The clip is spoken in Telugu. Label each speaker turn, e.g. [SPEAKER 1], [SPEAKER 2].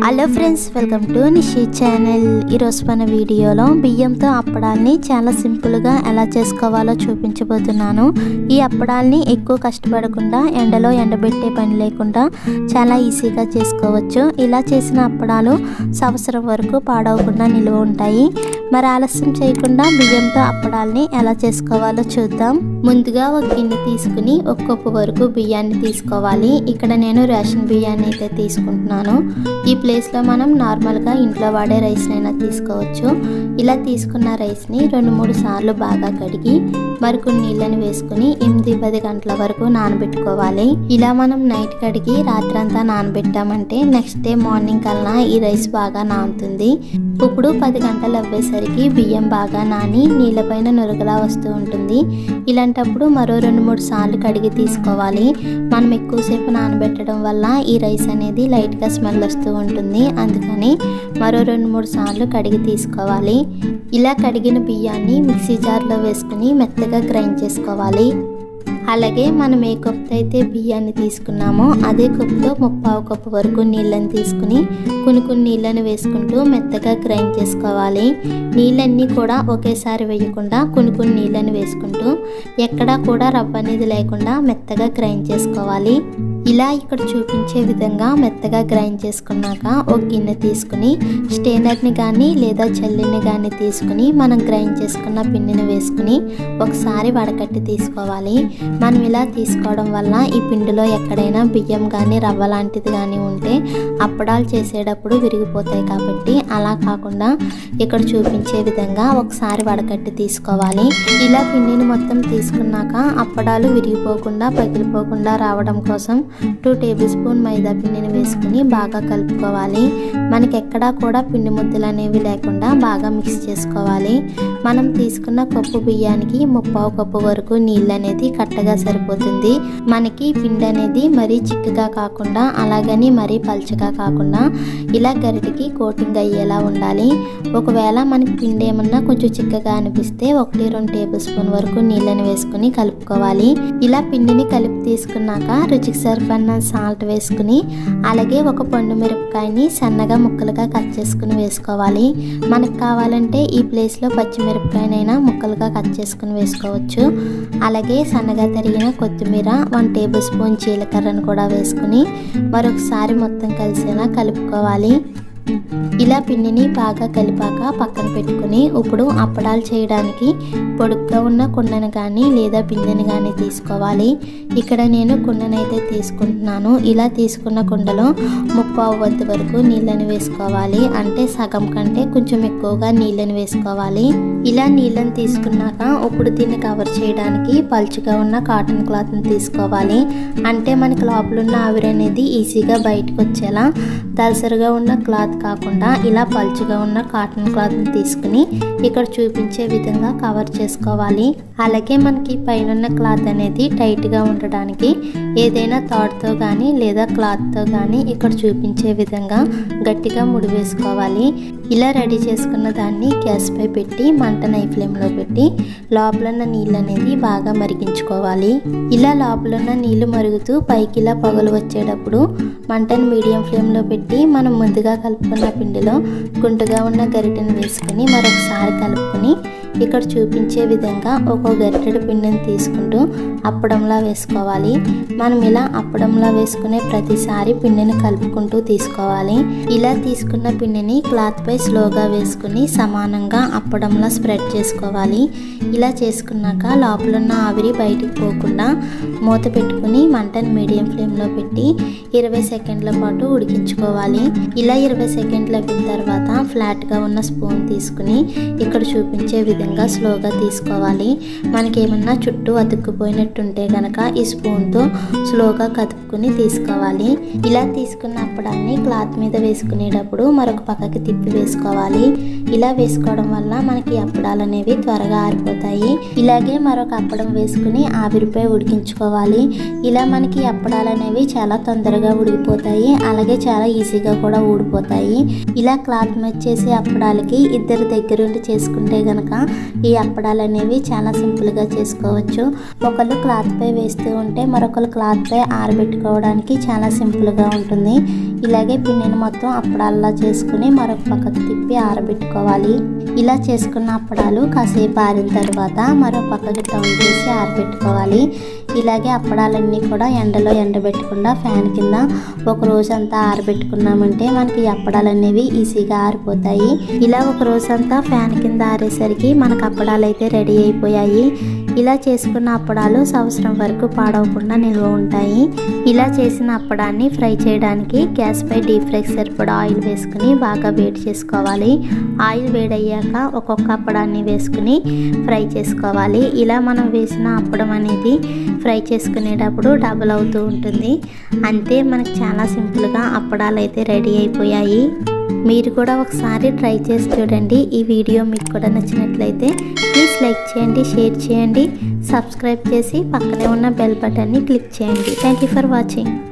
[SPEAKER 1] Hello friends, welcome to Nishi channel. ఈరోజు మన వీడియోలో బియ్యంతో అప్పడాల్ని చాలా సింపుల్గా ఎలా చేసుకోవాలో చూపించబోతున్నాను. ఈ అప్పడాల్ని ఎక్కువ కష్టపడకుండా ఎండలో ఎండబెట్టే పని లేకుండా చాలా ఈజీగా చేసుకోవచ్చు. ఇలా చేసిన అప్పడాలు సంవత్సరం వరకు పాడవకుండా నిల్వ ఉంటాయి. మరి ఆలస్యం చేయకుండా బియ్యంతో అప్పడాల్ని ఎలా చేసుకోవాలో చూద్దాం. ముందుగా ఒక గిన్నె తీసుకుని ఒక కప్పు వరకు బియ్యాన్ని తీసుకోవాలి. ఇక్కడ నేను రేషన్ బియ్యాన్ని అయితే తీసుకుంటున్నాను. ఈ ప్లేస్లో మనం నార్మల్గా ఇంట్లో వాడే రైస్నైనా తీసుకోవచ్చు. ఇలా తీసుకున్న రైస్ని 2-3 సార్లు బాగా కడిగి మరికొన్ని నీళ్ళని వేసుకుని 8-10 గంటల వరకు నానబెట్టుకోవాలి. ఇలా మనం నైట్ కడిగి రాత్రంతా నానబెట్టామంటే నెక్స్ట్ డే మార్నింగ్ కల్లా ఈ రైస్ బాగా నానుతుంది. ఇప్పుడు 10 గంటలు అవ్వేసరికి బియ్యం బాగా నాని నీళ్ళపైన నురగలా వస్తూ ఉంటుంది. ఇలాంటప్పుడు మరో 2-3 సార్లు కడిగి తీసుకోవాలి. మనం ఎక్కువసేపు నానబెట్టడం వల్ల ఈ రైస్ అనేది లైట్గా స్మెల్ వస్తూ ఉంటుంది. అందుకని మరో 2-3 సార్లు కడిగి తీసుకోవాలి. ఇలా కడిగిన బియ్యాన్ని మిక్సీ జార్లో వేసుకుని మెత్తగా గ్రైండ్ చేసుకోవాలి. అలాగే మనం ఏ కప్పు అయితే బియ్యాన్ని తీసుకున్నామో అదే కప్పుతో 1/4 కప్పు వరకు నీళ్ళని తీసుకుని కొన్ని నీళ్ళని వేసుకుంటూ మెత్తగా గ్రైండ్ చేసుకోవాలి. నీళ్ళన్నీ కూడా ఒకేసారి వేయకుండా కొన్ని నీళ్ళని వేసుకుంటూ ఎక్కడా కూడా రవ్వ అనేది లేకుండా మెత్తగా గ్రైండ్ చేసుకోవాలి. ఇలా ఇక్కడ చూపించే విధంగా మెత్తగా గ్రైండ్ చేసుకున్నాక ఒక గిన్నె తీసుకుని స్టెయినర్ని కానీ లేదా జల్లెని కానీ తీసుకుని మనం గ్రైండ్ చేసుకున్న పిండిని వేసుకుని ఒకసారి వడకట్టి తీసుకోవాలి. మనం ఇలా తీసుకోవడం వల్ల ఈ పిండిలో ఎక్కడైనా బియ్యం కానీ రవ్వ లాంటిది కానీ ఉంటే అప్పడాలు చేసేటప్పుడు విరిగిపోతాయి. కాబట్టి అలా కాకుండా ఇక్కడ చూపించే విధంగా ఒకసారి వడకట్టి తీసుకోవాలి. ఇలా పిండిని మొత్తం తీసుకున్నాక అప్పడాలు విరిగిపోకుండా పగిలిపోకుండా రావడం కోసం 2 టేబుల్ స్పూన్ మైదా పిండిని వేసుకుని బాగా కలుపుకోవాలి. మనకి ఎక్కడా కూడా పిండి ముద్దలు అనేవి లేకుండా బాగా మిక్స్ చేసుకోవాలి. మనం తీసుకున్న కప్పు బియ్యానికి 1/4 కప్పు వరకు నీళ్ళు అనేది కట్టగా సరిపోతుంది. మనకి పిండి అనేది మరీ చిక్కగా కాకుండా అలాగని మరీ పల్చగా కాకుండా ఇలా గరిటికి కోటింగ్ అయ్యేలా ఉండాలి. ఒకవేళ మనకి పిండి ఏమన్నా కొంచెం చిక్కగా అనిపిస్తే 1-2 టేబుల్ స్పూన్ వరకు నీళ్ళని వేసుకుని కలుపుకోవాలి. ఇలా పిండిని కలిపి తీసుకున్నాక రుచికి సరిపడిన సాల్ట్ వేసుకుని అలాగే ఒక పండు మిరపకాయని సన్నగా ముక్కలుగా కట్ చేసుకుని వేసుకోవాలి. మనకు కావాలంటే ఈ ప్లేస్లో పచ్చిమిరపకాయనైనా ముక్కలుగా కట్ చేసుకుని వేసుకోవచ్చు. అలాగే సన్నగా తరిగిన కొత్తిమీర 1 టేబుల్ స్పూన్ జీలకర్రను కూడా వేసుకుని మరొకసారి మొత్తం కలిసేలా కలుపుకోవాలి. ఇలా పిండిని బాగా కలిపాక పక్కన పెట్టుకుని ఇప్పుడు అప్పడాలు చేయడానికి పొడుగ్గా ఉన్న కుండను కానీ లేదా బిందెని కానీ తీసుకోవాలి. ఇక్కడ నేను కుండనైతే తీసుకుంటున్నాను. ఇలా తీసుకున్న కుండలో 1/4 వంతు వరకు నీళ్ళని వేసుకోవాలి. అంటే సగం కంటే కొంచెం ఎక్కువగా నీళ్ళని వేసుకోవాలి. ఇలా నీళ్ళని తీసుకున్నాక ఇప్పుడు దీన్ని కవర్ చేయడానికి పలుచగా ఉన్న కాటన్ క్లాత్ని తీసుకోవాలి. అంటే మనకి లోపల ఉన్న ఆవిరి అనేది ఈజీగా బయటకు వచ్చేలా దలసరిగా ఉన్న క్లాత్ కాకుండా ఇలా పలుచగా ఉన్న కాటన్ క్లాత్ని తీసుకుని ఇక్కడ చూపించే విధంగా కవర్ చేసుకోవాలి. అలాగే మనకి పైన క్లాత్ అనేది టైట్గా ఉండడానికి ఏదైనా తాడుతో కానీ లేదా క్లాత్తో కానీ ఇక్కడ చూపించే విధంగా గట్టిగా ముడి వేసుకోవాలి. ఇలా రెడీ చేసుకున్న దాన్ని గ్యాస్ పై పెట్టి మంటను హై ఫ్లేమ్లో పెట్టి లోపలున్న నీళ్ళు అనేది బాగా మరిగించుకోవాలి. ఇలా లోపలున్న నీళ్లు మరుగుతూ పైకి ఇలా పొగలు వచ్చేటప్పుడు మంటను మీడియం ఫ్లేమ్లో పెట్టి మనం ముందుగా కలుపుకున్న పిండిలో గుంటుగా ఉన్న గరిటెను వేసుకుని మరొకసారి కలుపుకొని ఇక్కడ చూపించే విధంగా ఒక్కో గరిటెడు పిండిని తీసుకుంటూ అప్పడంలా వేసుకోవాలి. మనం ఇలా అప్పడంలా వేసుకునే ప్రతిసారి పిండిని కలుపుకుంటూ తీసుకోవాలి. ఇలా తీసుకున్న పిండిని క్లాత్ పై స్లోగా వేసుకుని సమానంగా అప్పడంలా స్ప్రెడ్ చేసుకోవాలి. ఇలా చేసుకున్నాక లోపలున్న ఆవిరి బయటికి పోకుండా మూత పెట్టుకుని మంటను మీడియం ఫ్లేమ్లో పెట్టి 20 సెకండ్ల పాటు ఉడికించుకోవాలి. ఇలా 20 సెకండ్లు అయిన తర్వాత ఫ్లాట్గా ఉన్న స్పూన్ తీసుకుని ఇక్కడ చూపించే విధంగా స్లోగా తీసుకోవాలి. మనకి ఏమన్నా చుట్టూ అతుక్కుపోయినట్టుంటే కనుక ఈ స్పూన్తో స్లోగా కదుపుకుని తీసుకోవాలి. ఇలా తీసుకున్న అప్పడాన్ని క్లాత్ మీద వేసుకునేటప్పుడు మరొక పక్కకి తిప్పి వేసుకోవాలి. ఇలా వేసుకోవడం వల్ల మనకి అప్పడాలు అనేవి త్వరగా ఆరిపోతాయి. ఇలాగే మరొక అప్పడం వేసుకుని ఆవిరిపై ఉడికించుకోవాలి. ఇలా మనకి అప్పడాలు అనేవి చాలా తొందరగా ఉడికిపోతాయి. అలాగే చాలా ఈజీగా కూడా ఊడిపోతాయి. ఇలా క్లాత్ మీద చేసే అప్పడాలకి ఇద్దరు దగ్గరుండి చేసుకుంటే గనక ఈ అప్పడాలు అనేవి చాలా సింపుల్గా చేసుకోవచ్చు. ఒకళ్ళు క్లాత్ పై వేస్తూ ఉంటే మరొకరు క్లాత్ పై ఆరబెట్టుకోవడానికి చాలా సింపుల్గా ఉంటుంది. ఇలాగే పిండిని మొత్తం అప్పడాల్లా చేసుకుని మరొక పక్కకు తిప్పి ఆరబెట్టుకోవాలి. ఇలా చేసుకున్న అప్పడాలు కాసేపు ఆరిన తర్వాత మరో పక్కకి టర్న్ చేసి ఆరబెట్టుకోవాలి. ఇలాగే అప్పడాలన్నీ కూడా ఎండలో ఎండబెట్టకుండా ఫ్యాన్ కింద ఒక రోజంతా ఆరబెట్టుకున్నామంటే మనకి అప్పడాలు అనేవి ఈజీగా ఆరిపోతాయి. ఇలా ఒక రోజంతా ఫ్యాన్ కింద ఆరేసరికి మనకు అప్పడాలు అయితే రెడీ అయిపోయాయి. ఇలా చేసుకున్న అప్పడాలు సంవత్సరం వరకు పాడవకుండా నిల్వ ఉంటాయి. ఇలా చేసిన అప్పడాన్ని ఫ్రై చేయడానికి గ్యాస్ పై డీప్ ఫ్రైకి సరిపడా ఆయిల్ వేసుకుని బాగా వేడి చేసుకోవాలి. ఆయిల్ వేడయ్యాక ఒక్కొక్క అప్పడాన్ని వేసుకుని ఫ్రై చేసుకోవాలి. ఇలా మనం వేసిన అప్పడం అనేది ఫ్రై చేసుకునేటప్పుడు డబుల్ అవుతూ ఉంటుంది. అంతే, మనకు చాలా సింపుల్గా అప్పడాలు అయితే రెడీ అయిపోయాయి. మీరు కూడా ఒకసారి ట్రై చేసి చూడండి. ఈ వీడియో మీకు కూడా నచ్చినట్లయితే ప్లీజ్ లైక్ చేయండి, షేర్ చేయండి, సబ్స్క్రైబ్ చేసి పక్కనే ఉన్న బెల్ బటన్ని క్లిక్ చేయండి. Thank you for watching.